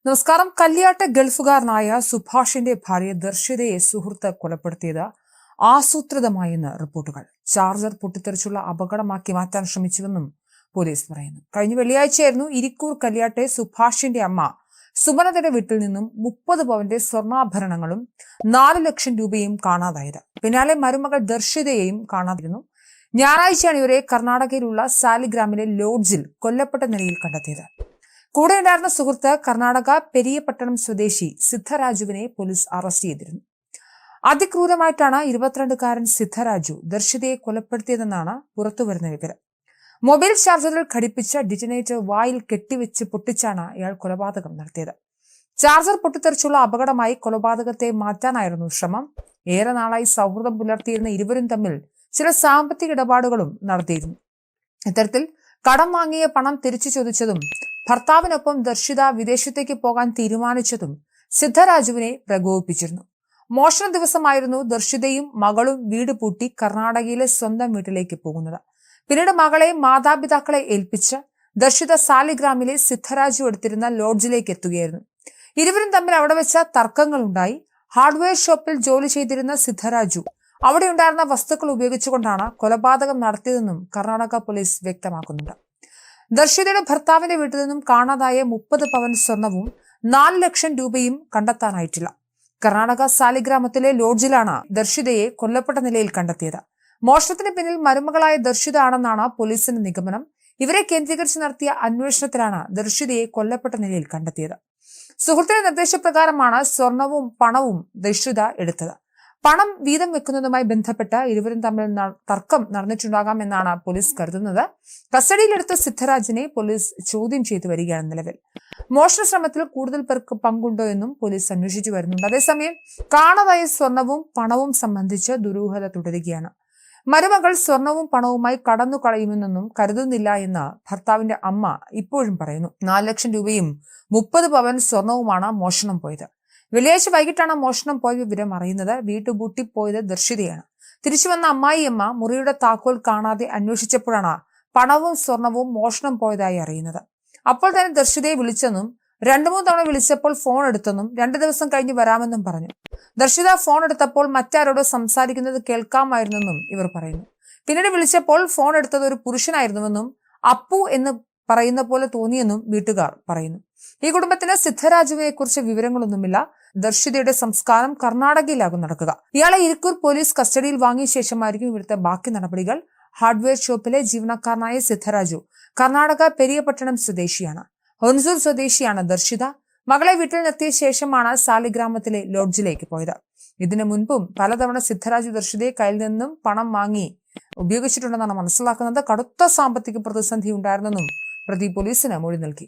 നമസ്കാരം. കല്യാട്ട് ഗൾഫുകാരനായ സുഭാഷിന്റെ ഭാര്യ ദർശിതയെ സുഹൃത്ത് കൊലപ്പെടുത്തിയത് ആസൂത്രിതമായെന്ന് റിപ്പോർട്ടുകൾ. ചാർജർ പൊട്ടിത്തെറിച്ചുള്ള അപകടമാക്കി മാറ്റാൻ ശ്രമിച്ചുവെന്നും പോലീസ് പറയുന്നു. കഴിഞ്ഞ വെള്ളിയാഴ്ചയായിരുന്നു ഇരിക്കൂർ കല്യാട്ടെ സുഭാഷിന്റെ അമ്മ സുമനതയുടെ വീട്ടിൽ നിന്നും 30 പവന്റെ സ്വർണ്ണാഭരണങ്ങളും 4 ലക്ഷം രൂപയും കാണാതായത്. പിന്നാലെ മരുമകൾ ദർശിതയെയും കാണാതിരുന്നു. ഞായറാഴ്ചയാണ് ഇവരെ കർണാടകയിലുള്ള സാലിഗ്രാമിലെ ലോഡ്ജിൽ കൊല്ലപ്പെട്ട നിലയിൽ കണ്ടെത്തിയത്. കൂടെയുണ്ടായിരുന്ന സുഹൃത്ത് കർണാടക പെരിയപട്ടണം സ്വദേശി സിദ്ധരാജുവിനെ പോലീസ് അറസ്റ്റ് ചെയ്തിരുന്നു. അതിക്രൂരമായിട്ടാണ് 22-കാരൻ സിദ്ധരാജു ദർശിതയെ കൊലപ്പെടുത്തിയതെന്നാണ് പുറത്തുവരുന്ന വിവരം. മൊബൈൽ ചാർജറിൽ ഘടിപ്പിച്ച ഡിറ്റനേറ്റർ വായിൽ കെട്ടിവെച്ച് പൊട്ടിച്ചാണ് ഇയാൾ കൊലപാതകം നടത്തിയത്. ചാർജർ പൊട്ടിത്തെറിച്ചുള്ള അപകടമായി കൊലപാതകത്തെ മാറ്റാനായിരുന്നു ശ്രമം. ഏറെ നാളായി സൗഹൃദം പുലർത്തിയിരുന്ന ഇരുവരും തമ്മിൽ ചില സാമ്പത്തിക ഇടപാടുകളും നടത്തിയിരുന്നു. ഇത്തരത്തിൽ കടം വാങ്ങിയ പണം തിരിച്ചു ചോദിച്ചതും ഭർത്താവിനൊപ്പം ദർശിത വിദേശത്തേക്ക് പോകാൻ തീരുമാനിച്ചതും സിദ്ധരാജുവിനെ പ്രകോപിപ്പിച്ചിരുന്നു. മോഷണ ദിവസമായിരുന്നു ദർശിതയും മകളും വീട് പൂട്ടി കർണാടകയിലെ സ്വന്തം വീട്ടിലേക്ക് പോകുന്നത്. പിന്നീട് മകളെ മാതാപിതാക്കളെ ഏൽപ്പിച്ച് ദർശിത സാലിഗ്രാമിലെ സിദ്ധരാജു എടുത്തിരുന്ന ലോഡ്ജിലേക്ക് എത്തുകയായിരുന്നു. ഇരുവരും തമ്മിൽ അവിടെ വെച്ച തർക്കങ്ങളുണ്ടായി. ഹാർഡ്വെയർ ഷോപ്പിൽ ജോലി ചെയ്തിരുന്ന സിദ്ധരാജു അവിടെ ഉണ്ടായിരുന്ന വസ്തുക്കൾ ഉപയോഗിച്ചുകൊണ്ടാണ് കൊലപാതകം നടത്തിയതെന്നും കർണാടക പോലീസ് വ്യക്തമാക്കുന്നുണ്ട്. ദർശിതയുടെ ഭർത്താവിന്റെ വീട്ടിൽ നിന്നും കാണാതായ 30 പവൻ സ്വർണവും 4 ലക്ഷം രൂപയും കണ്ടെത്താനായിട്ടില്ല. കർണാടക സാലിഗ്രാമത്തിലെ ലോഡ്ജിലാണ് ദർശിതയെ കൊല്ലപ്പെട്ട നിലയിൽ കണ്ടെത്തിയത്. മോഷണത്തിന് പിന്നിൽ മരുമകളായ ദർശിത ആണെന്നാണ് പോലീസിന്റെ നിഗമനം. ഇവരെ കേന്ദ്രീകരിച്ച് നടത്തിയ അന്വേഷണത്തിലാണ് ദർശിതയെ കൊല്ലപ്പെട്ട നിലയിൽ കണ്ടെത്തിയത്. സുഹൃത്തിന്റെ നിർദ്ദേശപ്രകാരമാണ് സ്വർണവും പണവും ദർശിത എടുത്തത്. പണം വീതം വെക്കുന്നതുമായി ബന്ധപ്പെട്ട് ഇരുവരും തമ്മിൽ തർക്കം നടന്നിട്ടുണ്ടാകാം എന്നാണ് പോലീസ് കരുതുന്നത്. കസ്റ്റഡിയിലെടുത്ത സിദ്ധരാജിനെ പോലീസ് ചോദ്യം ചെയ്തു വരികയാണ് നിലവിൽ. മോഷണ ശ്രമത്തിൽ കൂടുതൽ പേർക്ക് പങ്കുണ്ടോ എന്നും പോലീസ് അന്വേഷിച്ചു വരുന്നുണ്ട്. അതേസമയം കാണാതായ സ്വർണവും പണവും സംബന്ധിച്ച് ദുരൂഹത തുടരുകയാണ്. മരുമകൾ സ്വർണവും പണവുമായി കടന്നു കളയുമെന്നൊന്നും കരുതുന്നില്ല എന്ന് ഭർത്താവിന്റെ അമ്മ ഇപ്പോഴും പറയുന്നു. 4 ലക്ഷം രൂപയും 30 പവൻ സ്വർണവുമാണ് മോഷണം പോയത്. വെള്ളിയാഴ്ച വൈകിട്ടാണ് മോഷണം പോയ വിവരം അറിയുന്നത്. വീട്ടുപൂട്ടിപ്പോയത് ദർശിതയാണ്. തിരിച്ചു വന്ന അമ്മായിയമ്മ മുറിയുടെ താക്കോൽ കാണാതെ അന്വേഷിച്ചപ്പോഴാണ് പണവും സ്വർണവും മോഷണം പോയതായി അറിയുന്നത്. അപ്പോൾ തന്നെ ദർശിതയെ വിളിച്ചെന്നും 2-3 തവണ വിളിച്ചപ്പോൾ ഫോൺ എടുത്തെന്നും 2 ദിവസം കഴിഞ്ഞ് വരാമെന്നും പറഞ്ഞു. ദർശിത ഫോൺ എടുത്തപ്പോൾ മറ്റാരോടോ സംസാരിക്കുന്നത് കേൾക്കാമായിരുന്നെന്നും ഇവർ പറയുന്നു. പിന്നീട് വിളിച്ചപ്പോൾ ഫോൺ എടുത്തത് ഒരു പുരുഷനായിരുന്നുവെന്നും അപ്പു എന്ന് പറയുന്ന പോലെ തോന്നിയെന്നും വീട്ടുകാർ പറയുന്നു. ഈ കുടുംബത്തിന് സിദ്ധരാജുവിനെ കുറിച്ച് വിവരങ്ങളൊന്നുമില്ല. ദർശിതയുടെ സംസ്കാരം കർണാടകയിലാകും നടക്കുക. ഇയാളെ ഇരിക്കൂർ പോലീസ് കസ്റ്റഡിയിൽ വാങ്ങിയ ശേഷമായിരിക്കും ഇവിടുത്തെ ബാക്കി നടപടികൾ. ഹാർഡ്വെയർ ഷോപ്പിലെ ജീവനക്കാരനായ സിദ്ധരാജു കർണാടക പെരിയപട്ടണം സ്വദേശിയാണ്. ഹൊൻസൂർ സ്വദേശിയാണ് ദർശിത. മകളെ വീട്ടിൽ നിർത്തിയ ശേഷമാണ് സാലിഗ്രാമത്തിലെ ലോഡ്ജിലേക്ക് പോയത്. ഇതിനു മുൻപും പലതവണ സിദ്ധരാജു ദർശിതയെ കയ്യിൽ നിന്നും പണം വാങ്ങി ഉപയോഗിച്ചിട്ടുണ്ടെന്നാണ് മനസ്സിലാക്കുന്നത്. കടുത്ത സാമ്പത്തിക പ്രതിസന്ധി ഉണ്ടായിരുന്നെന്നും പ്രതി പോലീസിന് മൊഴി നൽകി.